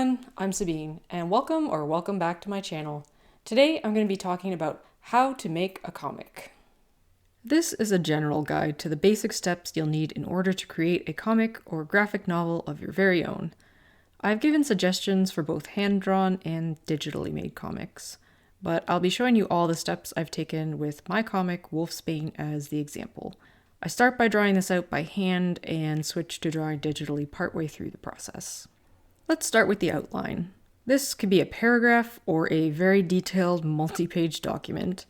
everyone, I'm Sabine, and welcome back to my channel. Today I'm going to be talking about how to make a comic. This is a general guide to the basic steps you'll need in order to create a comic or graphic novel of your very own. I've given suggestions for both hand-drawn and digitally made comics, but I'll be showing you all the steps I've taken with my comic Wolfsbane as the example. I start by drawing this out by hand and switch to drawing digitally partway through the process. Let's start with the outline. This could be a paragraph or a very detailed multi-page document.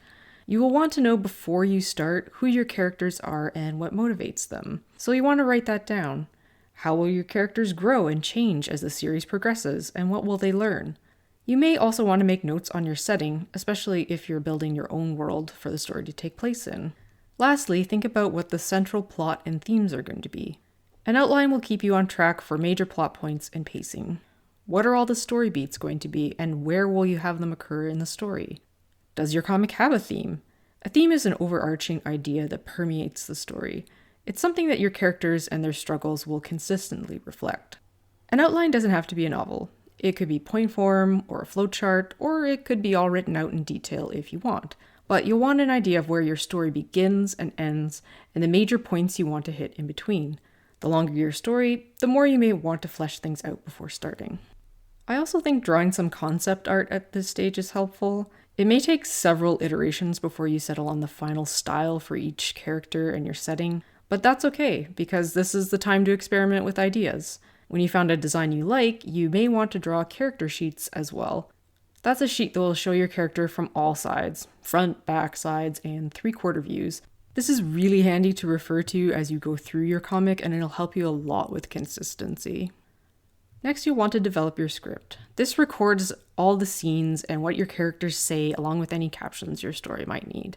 You will want to know before you start who your characters are and what motivates them. So you want to write that down. How will your characters grow and change as the series progresses, and what will they learn? You may also want to make notes on your setting, especially if you're building your own world for the story to take place in. Lastly, think about what the central plot and themes are going to be. An outline will keep you on track for major plot points and pacing. What are all the story beats going to be, and where will you have them occur in the story? Does your comic have a theme? A theme is an overarching idea that permeates the story. It's something that your characters and their struggles will consistently reflect. An outline doesn't have to be a novel. It could be point form or a flowchart, or it could be all written out in detail if you want. But you'll want an idea of where your story begins and ends, and the major points you want to hit in between. The longer your story, the more you may want to flesh things out before starting. I also think drawing some concept art at this stage is helpful. It may take several iterations before you settle on the final style for each character and your setting, but that's okay, because this is the time to experiment with ideas. When you found a design you like, you may want to draw character sheets as well. That's a sheet that will show your character from all sides, front, back, sides, and 3/4 views. This is really handy to refer to as you go through your comic, and it'll help you a lot with consistency. Next, you'll want to develop your script. This records all the scenes and what your characters say, along with any captions your story might need.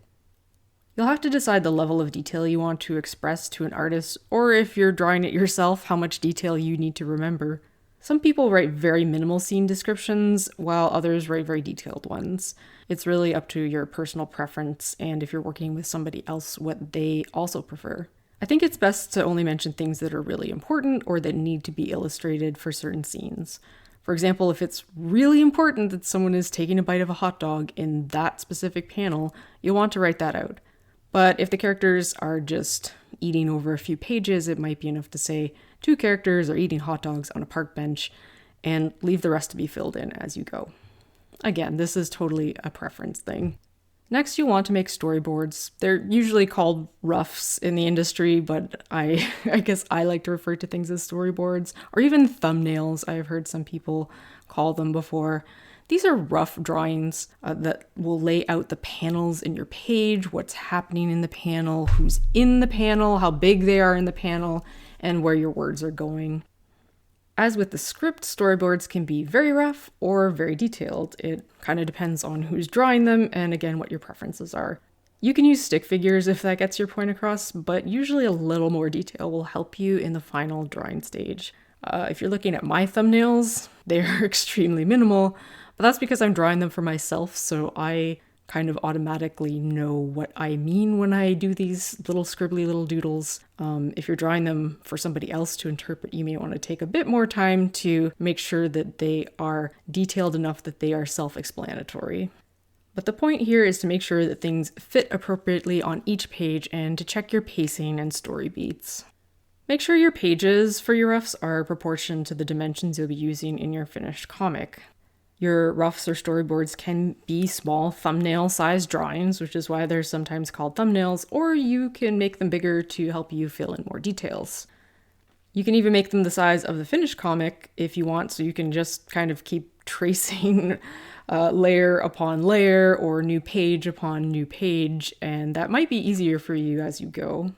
You'll have to decide the level of detail you want to express to an artist, or if you're drawing it yourself, how much detail you need to remember. Some people write very minimal scene descriptions, while others write very detailed ones. It's really up to your personal preference, and if you're working with somebody else, what they also prefer. I think it's best to only mention things that are really important or that need to be illustrated for certain scenes. For example, if it's really important that someone is taking a bite of a hot dog in that specific panel, you'll want to write that out. But if the characters are just eating over a few pages, it might be enough to say 2 characters are eating hot dogs on a park bench and leave the rest to be filled in as you go. Again, this is totally a preference thing. Next, you'll want to make storyboards. They're usually called roughs in the industry, but I guess I like to refer to things as storyboards, or even thumbnails. I've heard some people call them before. These are rough drawings that will lay out the panels in your page, what's happening in the panel, who's in the panel, how big they are in the panel, and where your words are going. As with the script, storyboards can be very rough or very detailed. It kind of depends on who's drawing them and, again, what your preferences are. You can use stick figures if that gets your point across, but usually a little more detail will help you in the final drawing stage. If you're looking at my thumbnails, they're extremely minimal, but that's because I'm drawing them for myself, so I kind of automatically know what I mean when I do these little scribbly little doodles. If you're drawing them for somebody else to interpret, you may want to take a bit more time to make sure that they are detailed enough that they are self-explanatory. But the point here is to make sure that things fit appropriately on each page and to check your pacing and story beats. Make sure your pages for your roughs are proportioned to the dimensions you'll be using in your finished comic. Your roughs or storyboards can be small thumbnail-sized drawings, which is why they're sometimes called thumbnails, or you can make them bigger to help you fill in more details. You can even make them the size of the finished comic if you want, so you can just kind of keep tracing layer upon layer or new page upon new page, and that might be easier for you as you go.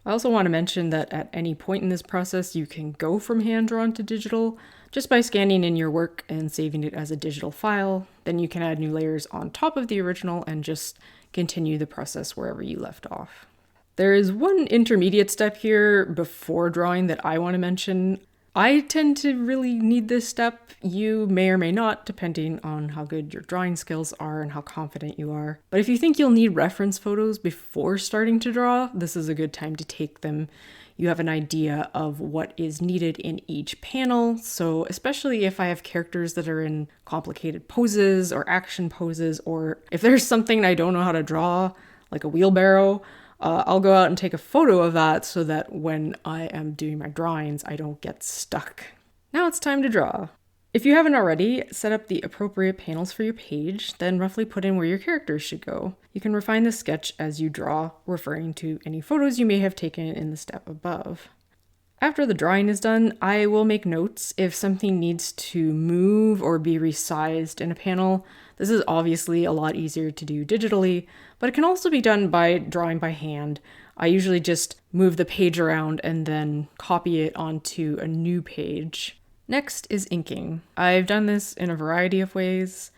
I also want to mention that at any point in this process, you can go from hand-drawn to digital just by scanning in your work and saving it as a digital file. Then you can add new layers on top of the original and just continue the process wherever you left off. There is one intermediate step here before drawing that I want to mention. I tend to really need this step. You may or may not, depending on how good your drawing skills are and how confident you are. But if you think you'll need reference photos before starting to draw, this is a good time to take them. you have an idea of what is needed in each panel. So especially if I have characters that are in complicated poses or action poses, or if there's something I don't know how to draw, like a wheelbarrow, I'll go out and take a photo of that so that when I am doing my drawings, I don't get stuck. Now it's time to draw. If you haven't already, set up the appropriate panels for your page, then roughly put in where your characters should go. You can refine the sketch as you draw, referring to any photos you may have taken in the step above. After the drawing is done, I will make notes if something needs to move or be resized in a panel. This is obviously a lot easier to do digitally, but it can also be done by drawing by hand. I usually just move the page around and then copy it onto a new page. Next is inking. I've done this in a variety of ways.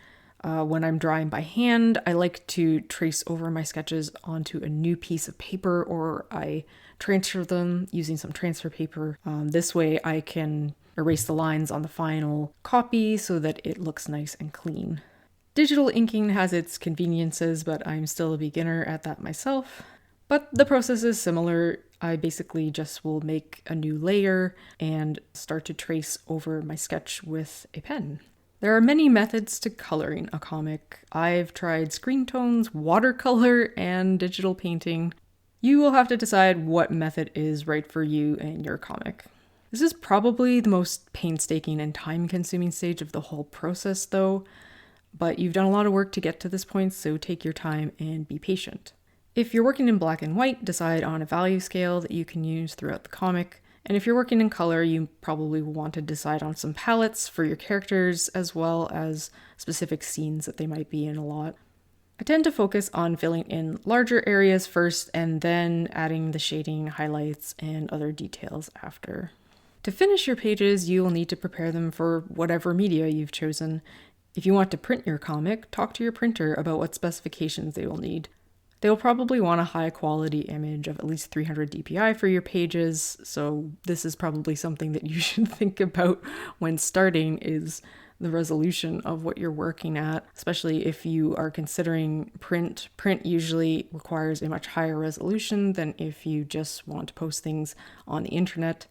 When I'm drawing by hand, I like to trace over my sketches onto a new piece of paper, or I transfer them using some transfer paper. This way I can erase the lines on the final copy so that it looks nice and clean. Digital inking has its conveniences, but I'm still a beginner at that myself. But the process is similar. I basically just will make a new layer and start to trace over my sketch with a pen. There are many methods to coloring a comic. I've tried screen tones, watercolor, and digital painting. You will have to decide what method is right for you and your comic. This is probably the most painstaking and time-consuming stage of the whole process, though, but you've done a lot of work to get to this point, so take your time and be patient. If you're working in black and white, decide on a value scale that you can use throughout the comic. And if you're working in color, you probably want to decide on some palettes for your characters, as well as specific scenes that they might be in a lot. I tend to focus on filling in larger areas first, and then adding the shading, highlights, and other details after. To finish your pages, you will need to prepare them for whatever media you've chosen. If you want to print your comic, talk to your printer about what specifications they will need. They will probably want a high quality image of at least 300 dpi for your pages, so this is probably something that you should think about when starting, is the resolution of what you're working at, especially if you are considering print. Print usually requires a much higher resolution than if you just want to post things on the internet.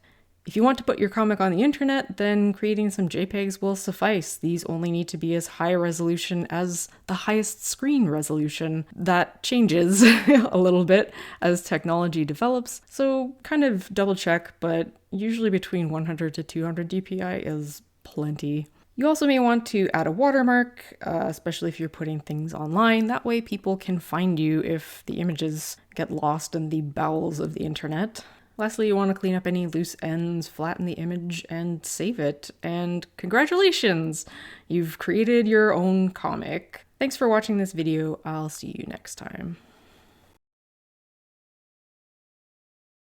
If you want to put your comic on the internet, then creating some JPEGs will suffice. These only need to be as high a resolution as the highest screen resolution. That changes a little bit as technology develops, so kind of double check, but usually between 100 to 200 dpi is plenty. You also may want to add a watermark, especially if you're putting things online. That way people can find you if the images get lost in the bowels of the internet. Lastly, you want to clean up any loose ends, flatten the image, and save it. And congratulations! You've created your own comic. Thanks for watching this video. I'll see you next time.